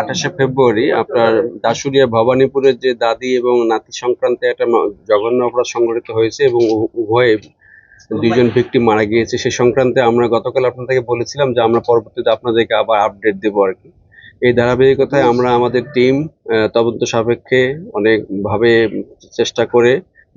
28শে ফেব্রুয়ারি আপনার দাশুরিয়া ভবানীপুরের যে দাদি এবং নাতি সংক্রান্তে একটা জঘন্য অপরাধ সংঘটিত হয়েছে এবং উভয়ে দুইজন ভিকটিম মারা গিয়েছে। সে সংক্রান্তে আমরা গতকাল আপনাদেরকে বলেছিলাম যে আমরা পরবর্তীতে আপনাদেরকে আবার আপডেট দেবো আর কি। এই ধারাবাহিকতায় আমরা আমাদের টিম তদন্ত সাপেক্ষে অনেকভাবে চেষ্টা করে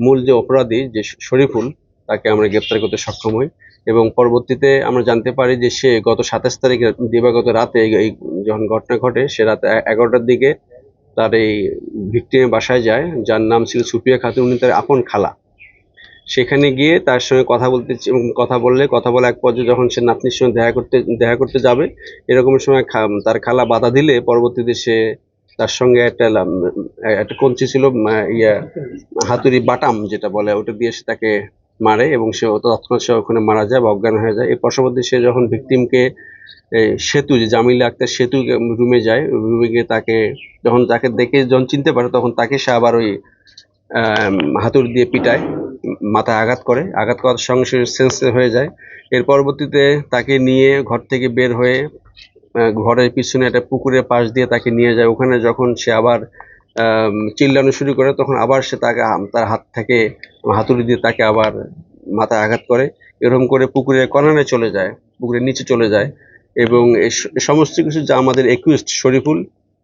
মূল যে অপরাধী যে শরীফুল তাকে আমরা গ্রেপ্তার করতে সক্ষম হই এবং পরবর্তীতে আমরা জানতে পারি যে সে গত 27 তারিখে দিবাগত রাতে এই যখন ঘটনা ঘটে সে রাত 11টার দিকে তার এই ভিকটিমের বাসায় যায়, যার নাম ছিল সুফিয়া খাতুন, উনি তার আপন খালা। সেখানে গিয়ে তার সঙ্গে কথা বলে এক পর্যায়ে যখন সে নাতনির সঙ্গে দেখা করতে যাবে এরকম সময় তার খালা বাধা দিলে পরবর্তীতে সে তার সঙ্গে একটা কঞ্চি ছিল, হাতুড়ি বাটাম যেটা বলে, ওটা দিয়ে সে তাকে মারে এবং সে তৎক্ষণাৎ সে ওখানে মারা যায় বা অজ্ঞান হয়ে যায়। এর পাশাপাশি সে যখন ভিকটিমকে সেতু যে জামিলা আক্তার সেতু রুমে যায়, রুমে গিয়ে তাকে দেখে যখন চিনতে পারে তখন তাকে সে আবার ওই হাতুড়ি দিয়ে পিটায়, মাথায় আঘাত করার সঙ্গে সে সেন্সলেস হয়ে যায়। এর পরবর্তীতে তাকে নিয়ে ঘর থেকে বের হয়ে ঘরের পিছনে একটা পুকুরের পাশ দিয়ে তাকে নিয়ে যায়। ওখানে যখন সে আবার চিল্লানো শুরু করে তখন আবার সে তার হাত থেকে হাতুড়ি দিয়ে তাকে আবার মাথায় আঘাত করে। এরকম করে পুকুরের কর্নারে চলে যায়, পুকুরের নিচে চলে যায় এবং এই সমস্ত কিছু যা আমাদের একিউজড শরীফুল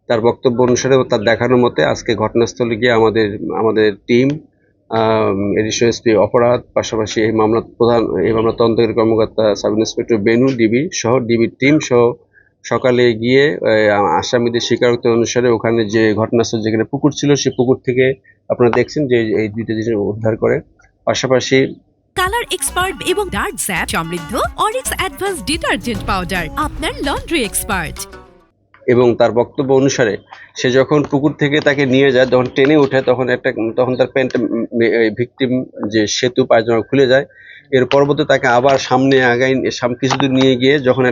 তার বক্তব্য অনুসারে তার দেখানোর মতে আজকে ঘটনাস্থলে গিয়ে আমাদের টিম এডিশনাল এসপি অপরাধ, পাশাপাশি এই মামলা তদন্তকারী কর্মকর্তা সাব ইন্সপেক্টর বেনু ডিবির টিম সহ সকালে গিয়ে আসামিদের স্বীকারোক্তি অনুসারে ওখানে যে ঘটনাস্থল যেখানে পুকুর ছিল সেই পুকুর থেকে আপনারা দেখছেন যে এই দুইটা জিনিস উদ্ধার করে। পাশাপাশি কালার এক্সপার্ট এবং ডার্ক স্যাপ সমৃদ্ধ অরিক্স অ্যাডভান্স ডিটারজেন্ট পাউডার, আপনার লন্ড্রি এক্সপার্ট। এবং তার বক্তব্য অনুসারে সে যখন পুকুর থেকে তাকে নিয়ে যায়, যখন টেনে ওঠে তখন তার প্যান্ট ভিকটিম যে সেতু পায়জামা খুলে যায়। এর পরবর্তী তাকে আবার সামনে কিছু দূর নিয়ে গিয়ে যখন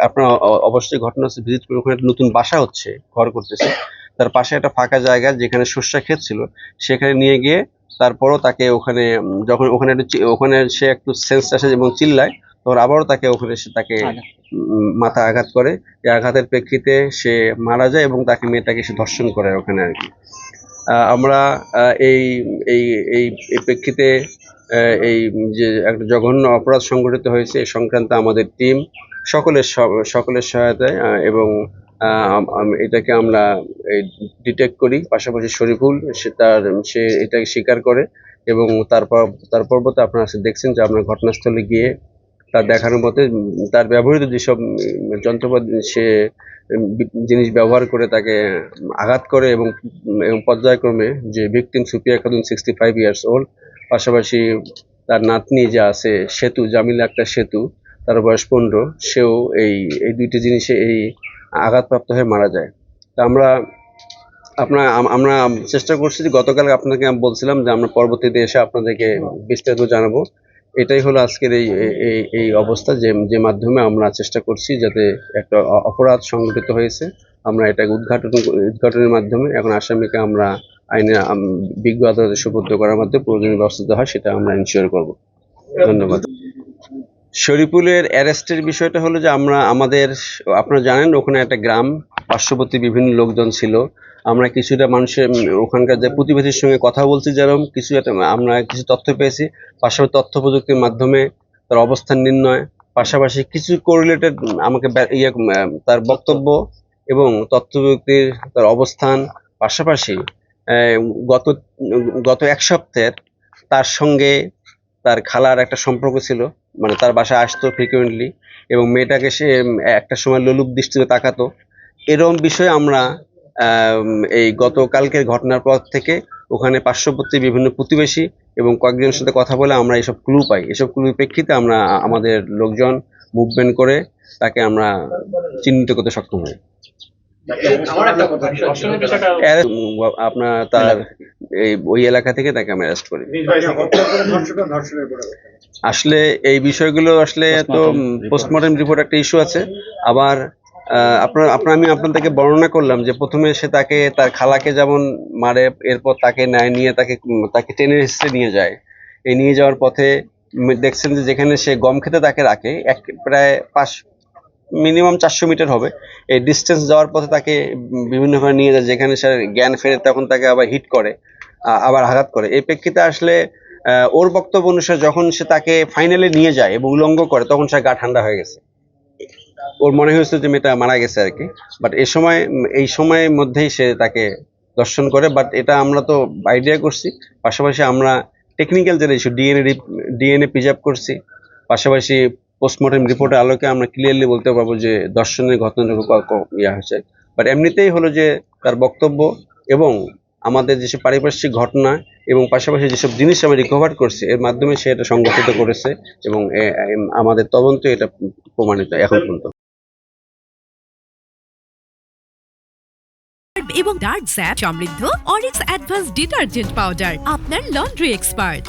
আপনারা অবশ্যই ঘটনাস্থলে ভিজিট করে, ওখানে একটা নতুন বাসা হচ্ছে, ঘর করতেছে, তার পাশে একটা ফাঁকা জায়গা যেখানে সর্ষা ক্ষেত ছিল, সেখানে নিয়ে গিয়ে তারপরও তাকে ওখানে সে একটু সেন্স আসে এবং চিল্লায়, তখন আবারও তাকে মাথা আঘাত করে। এই আঘাতের প্রেক্ষিতে সে মারা যায় এবং মেয়েটাকে সে ধর্ষণ করে ওখানে আর কি। আমরা এই প্রেক্ষিতে এই যে একটা জঘন্য অপরাধ সংঘটিত হয়েছে এই সংক্রান্ত আমাদের টিম সকলের সহায়তায় এবং এটাকে আমরা ডিটেক্ট করি। পাশাপাশি শরীফুল সে এটাকে স্বীকার করে এবং তার পরবর্তী আপনারা দেখছেন যে আমরা ঘটনাস্থলে গিয়ে তার দেখানোর মতে তার ব্যবহৃত যেসব যন্ত্রপাতি সে জিনিস ব্যবহার করে তাকে আঘাত করে এবং পর্যায়ক্রমে যে victim Sufia Khatun 65 years old, পাশাপাশি তার নাতনি যে আছে জামিলা আক্তার সেতু, তার বয়স 15, সেও এই দুইটি জিনিসে এই আঘাতপ্রাপ্ত হয়ে মারা যায়। তা আমরা চেষ্টা করছি যে গতকাল আপনাকে আমি বলছিলাম যে আমরা পরবর্তীতে এসে আপনাদেরকে বিস্তারিত জানাবো। এটাই হলো আজকের এই অবস্থা যে মাধ্যমে আমরা চেষ্টা করছি যাতে একটা অপরাধ সংঘটিত হয়েছে আমরা এটাকে উদ্ঘাটনের মাধ্যমে এখন আসামিকে আমরা আইনে বিজ্ঞ আদালতে সুপর্দ করার মাধ্যমে প্রয়োজনীয় ব্যবস্থা হয় সেটা আমরা ইনশিওর করব। ধন্যবাদ। শরীফুলের অ্যারেস্টের বিষয়টা হলো যে আপনারা জানেন ওখানে একটা গ্রাম, পার্শ্ববর্তী বিভিন্ন লোকজন ছিল। আমরা কিছুটা ওখানকার যে প্রতিবেশীর সঙ্গে কথা বলছি, যেরকম আমরা কিছু তথ্য পেয়েছি, পাশাপাশি তথ্য প্রযুক্তির মাধ্যমে তার অবস্থান নির্ণয়, পাশাপাশি কিছু কোরিলেটেড আমাকে তার বক্তব্য এবং তথ্য প্রযুক্তির তার অবস্থান, পাশাপাশি গত এক সপ্তাহের তার সঙ্গে তার খালার একটা সম্পর্ক ছিল, মানে তার বাসায় আসতো ফ্রিকুয়েন্টলি এবং মেয়েটাকে সে একটা সময় লোলুপ দৃষ্টিতে তাকাতো। এরকম বিষয়ে আমরা এই গতকালকের ঘটনার পর থেকে ওখানে পার্শ্ববর্তী বিভিন্ন প্রতিবেশী এবং কয়েকজনের সাথে কথা বলে আমরা এসব ক্লু পাই। এসব ক্লুর প্রেক্ষিতে আমরা আমাদের লোকজন মুভমেন্ট করে তাকে আমরা চিহ্নিত করতে সক্ষম হই। আপনার তার ওই এলাকা থেকে তাকে আমি অ্যারেস্ট করি। আসলে এই বিষয়গুলো আসলে তো পোস্টমর্টেম রিপোর্ট একটা ইস্যু আছে। আবার আমি আপনাদেরকে বর্ণনা করলাম যে প্রথমে সে তার খালাকে যেমন মারে, এরপর তাকে নিয়ে তাকে টেনে হেসড়ে নিয়ে যায়। এই নিয়ে যাওয়ার পথে দেখছেন যে যেখানে সে গম খেতে তাকে রাখে, প্রায় মিনিমাম 400 মিটার হবে। এই ডিস্টেন্স যাওয়ার পথে তাকে বিভিন্নভাবে নিয়ে যায়, যেখানে সে জ্ঞান ফেরে তখন তাকে আবার হিট করে, আবার আঘাত করে। এই প্রেক্ষিতে আসলে ওর বক্তব্য অনুসারে যখন সে তাকে ফাইনালি নিয়ে যায় এবং উলঙ্গ করে, তখন সে গা ঠান্ডা হয়ে গেছে। ওর মনে হয়েছিল যে মেয়েটা মারা গেছে আর কি। বাট এই সময়ের মধ্যেই সে তাকে দর্শন করে। বাট এটা আমরা তো আইডিয়া করছি, পাশাপাশি আমরা টেকনিক্যাল যেটা ইস্যু ডিএনএ প্রিজার্ভ করছি, পাশাপাশি পোস্টমর্টম রিপোর্টের আলোকে আমরা ক্লিয়ারলি বলতে পারবো যে দর্শনের ঘটনাটা ইয়া হয়েছে। বাট এমনিতেই হলো যে তার বক্তব্য এবং আমাদের যেসব পারিপার্শ্বিক ঘটনা এবং পাশাপাশি যেসব জিনিস আমরা রিকভার করছি, এর মাধ্যমে সে এটা সংগঠিত করেছে এবং আমাদের তদন্তে এটা প্রমাণিত এখন পর্যন্ত। এবং ডার্ক স্যাপ সমৃদ্ধ অরিক্স অ্যাডভান্স ডিটারজেন্ট পাউডার, আপনার লন্ড্রি এক্সপার্ট।